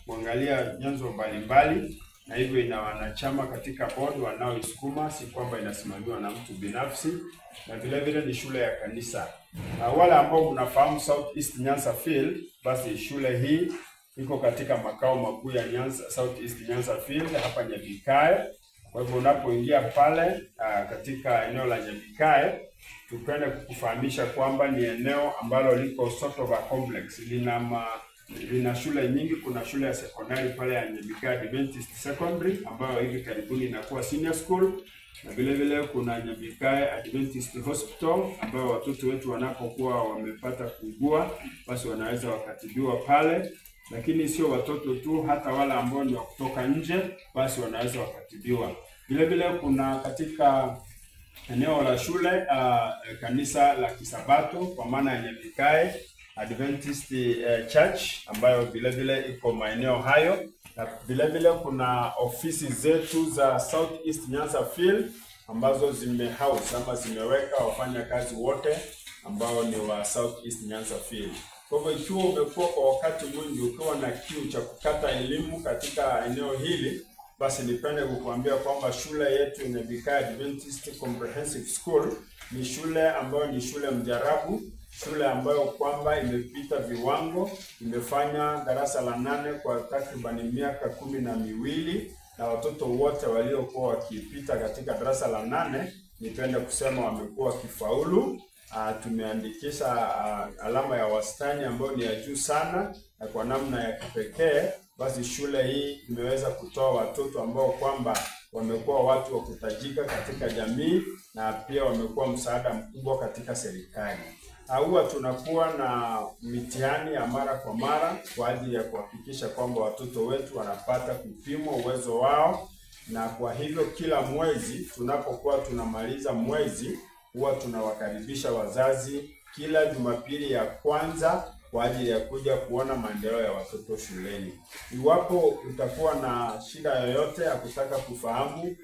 kuangalia nyanzo mbalimbali, na hivyo ina wanachama katika board wanaoisukuma, si kwamba inasimamiwa na mtu binafsi, na vile vile ni shule ya kanisa. Wale ambao mnafahamu South East Nyanza Field, basi shule hii iko katika makao makuu ya Nyanza, South East Nyanza Field hapa Nyabikae. Kwa hivyo unapoingia pale katika eneo la Nyabikae, tupende kukufahamisha kwamba ni eneo ambalo liko sort of a complex. Lina shule nyingi. Kuna shule ya sekondari pale ya Nyabikae Adventist Secondary ambayo hivi karibuni inakuwa senior school, na vile vile kuna Nyabikae Adventist Hospital ambayo watoto wetu wanapokuwa wamepata kuugua basi wanaweza wakatibiwa pale. Lakini sio watoto tu, hata wale ambao ni wa kutoka nje basi wanaweza wakatibiwa. Vile vile kuna katika eneo la shule kanisa la Kisabato kwa maana ya Nyabikae Adventist Church ambayo vile vile iko maeneo hayo, na vile vile kuna ofisi zetu za South East Nyanza Field ambazo zimehouse ama zimeweka wafanya kazi wote ambao ni wa South East Nyanza Field. Kwa hivyo ikiwa umekuwa kwa wakati mwingi ukiwa na kiu cha kukata elimu katika eneo hili, basi nipende kukuambia kwamba shule yetu ya Nyabikae Adventist Comprehensive School ni shule ambayo ni shule mjarabu, shule ambayo kwamba imepita viwango, imefanya darasa la 8 kwa takriban miaka 12, na watoto wote waliokuwa wakipita katika darasa la 8 nipende kusema wamekuwa wakifaulu. Tumeandikisha alama ya wastani ambayo ni ya juu sana, na kwa namna ya kipekee basi shule hii imeweza kutoa watoto ambao kwamba wamekuwa watu wa kutajika katika jamii na pia wamekuwa msaada mkubwa katika serikali. Huwa tunakuwa na mitihani ya mara kwa mara kwa ajili ya kuhakikisha kwamba watoto wetu wanapata kupimwa uwezo wao, na kwa hivyo kila mwezi tunapokuwa tunamaliza mwezi huwa tunawakaribisha wazazi kila Jumapili ya kwanza kwa ajili ya kuja kuona maendeleo ya watoto shuleni. Iwapo utakuwa na shida yoyote ya kutaka kufahamu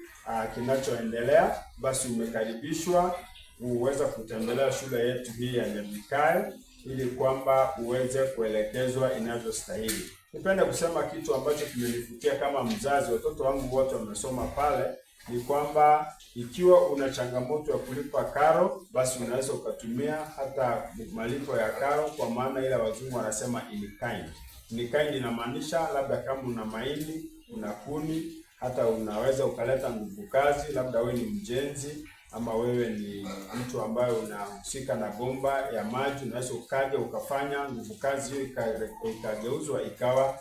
kinachoendelea, basi umekaribishwa uweza kutembelea shule yetu hii ya Nyabikae ili kwamba uweze kuelekezwa inavyostahili. Nipende kusema kitu ambacho kimenifikia kama mzazi, watoto wangu wote wamesoma pale, ni kwamba ikiwa una changamoto ya kulipa karo, basi unaweza ukatumia hata malipo ya karo, kwa maana ile wazungu wanasema in kind. In kind inamaanisha labda kama una mahindi, una kuni, hata unaweza ukaleta nguvu kazi, labda wewe ni mjenzi ama wewe ni mtu ambaye unahusika na bomba ya maji, unaweza ukaja ukafanya nguvu kazi hiyo ikageuzwa ikawa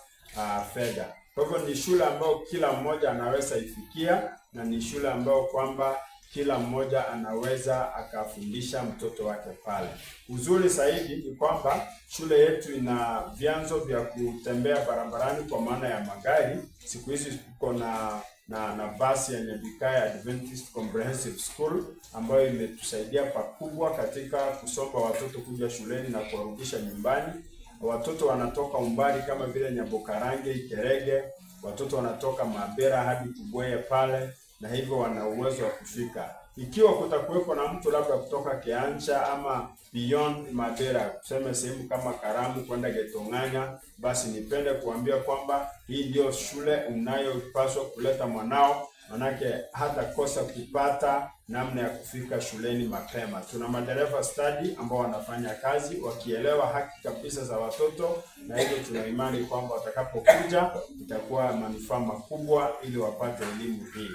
fedha. Kwa hivyo ni shule ambayo kila mmoja anaweza ifikia, na ni shule ambayo kwamba kila mmoja anaweza akafundisha mtoto wake pale. Uzuri zaidi ni kwamba shule yetu ina vyanzo vya kutembea barabarani kwa maana ya magari. Siku hizi tuko na basi ya Nyabikae Adventist Comprehensive School ambayo imetusaidia pakubwa katika kusomba watoto kuja shuleni na kuwarudisha nyumbani. Watoto wanatoka umbali kama vile Nyabokarange, Ikerege, watoto wanatoka Mabera hadi Kubweye pale, na hivyo wana uwezo wa kufika. Ikiwa kutakuwepo na mtu labda kutoka Kiancha ama beyond Mabera, tuseme sehemu kama Karamu kwenda Getonganya, basi nipende kuambia kwamba hii ndio shule unayopaswa kuleta mwanao, manake hata kosa kupata namna ya kufika shuleni mapema. Tuna madereva study ambao wanafanya kazi wakielewa haki kabisa za watoto, na hivyo tuna imani kwamba watakapokuja itakuwa manufaa makubwa ili wapate elimu hii.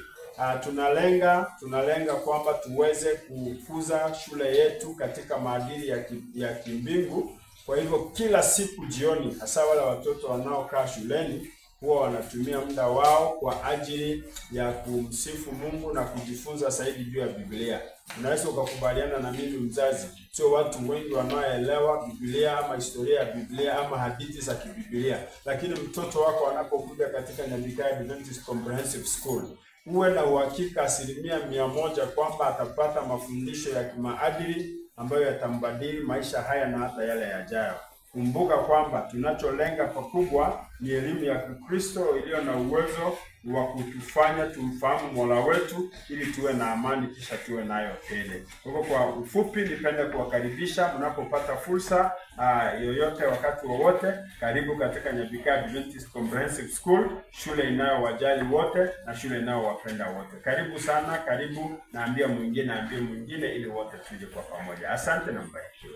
Tunalenga kwamba tuweze kukuza shule yetu katika maadili ya kimbingu. Kwa hivyo kila siku jioni, hasa wale watoto wanaokaa shuleni, huwa wanatumia muda wao kwa ajili ya kumsifu Mungu na kujifunza zaidi juu ya Biblia. Unaweza ukakubaliana na mimi mzazi, sio watu wengi wanaoelewa Biblia ama historia ya Biblia ama hadithi za kibiblia, lakini mtoto wako anapokuja katika Nyabikae Adventist Comprehensive School, uwe na uhakika 100% kwamba atapata mafundisho ya kimaadili ambayo yatambadili maisha haya na hata yale yajayo. kumbuka kwamba tunacholenga pakubwa ni elimu ya Kikristo iliyo na uwezo wa kutufanya tumfahamu Mola wetu ili tuwe na amani kisha tuwe nayo tele. Kwa ufupi, nipende kuwakaribisha mnapopata fursa yoyote wakati wowote, karibu katika Nyabika Adventist Comprehensive School, shule inayowajali wote na shule inayowapenda wote. Karibu sana, karibu, naambia mwingine ili wote tuje kwa pamoja. Asante na mbarikiwe.